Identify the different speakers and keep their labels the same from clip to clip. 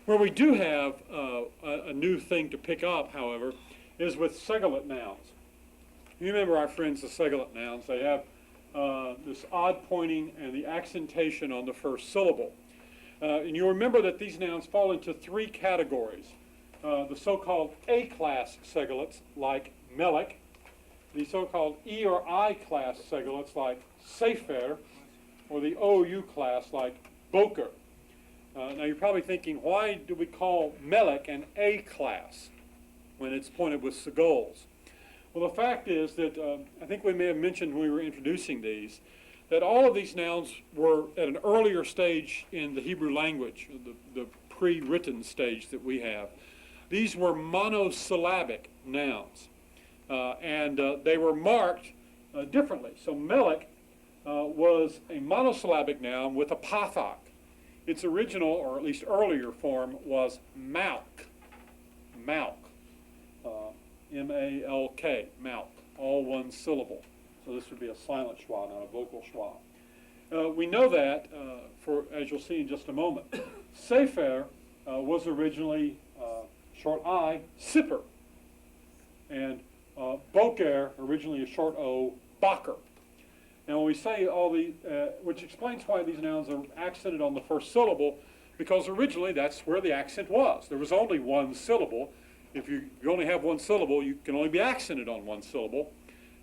Speaker 1: Where we do have a new thing to pick up, however, is with Segolate nouns. You remember our friends, the Segolate nouns. They have this odd pointing and the accentation on the first syllable. And you'll remember that these nouns fall into three categories. The so-called A-class segolates, like melek, the so-called E or I-class segolates, like sefer, or the OU class, like boker. Now you're probably thinking, why do we call melek an A-class when it's pointed with segols? Well, the fact is that I think we may have mentioned when we were introducing these, that all of these nouns were at an earlier stage in the Hebrew language, the pre-written stage that we have. These were monosyllabic nouns, and they were marked differently. So melek was a monosyllabic noun with a pathak. Its original, or at least earlier form, was malk, M-A-L-K, malk, all one syllable. So this would be a silent schwa, not a vocal schwa. We know that, as you'll see in just a moment. Sefer was originally short I, sipper, and boker, originally a short O, baker. Now when we say all the, which explains why these nouns are accented on the first syllable, because originally that's where the accent was. There was only one syllable. If you only have one syllable, you can only be accented on one syllable.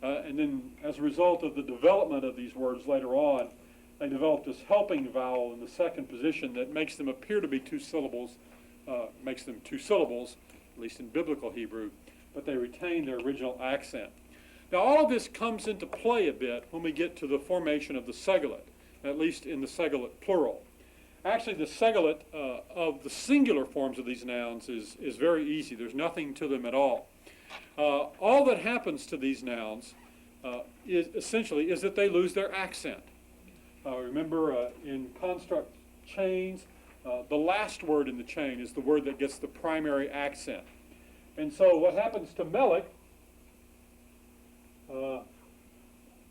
Speaker 1: And then as a result of the development of these words later on, they developed this helping vowel in the second position that makes them appear to be two syllables, makes them two syllables, at least in biblical Hebrew, but they retain their original accent. Now all of this comes into play a bit when we get to the formation of the segolate, at least in the segolate plural. Actually, the segolate of the singular forms of these nouns is very easy. There's nothing to them at all. All that happens to these nouns essentially is that they lose their accent. Remember, in construct chains, the last word in the chain is the word that gets the primary accent. And so what happens to melek, I'm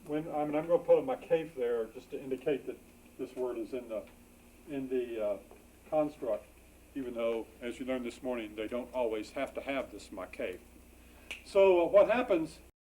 Speaker 1: going to put my kaf there just to indicate that this word is in the construct, even though, as you learned this morning, they don't always have to have this makaf. So what happens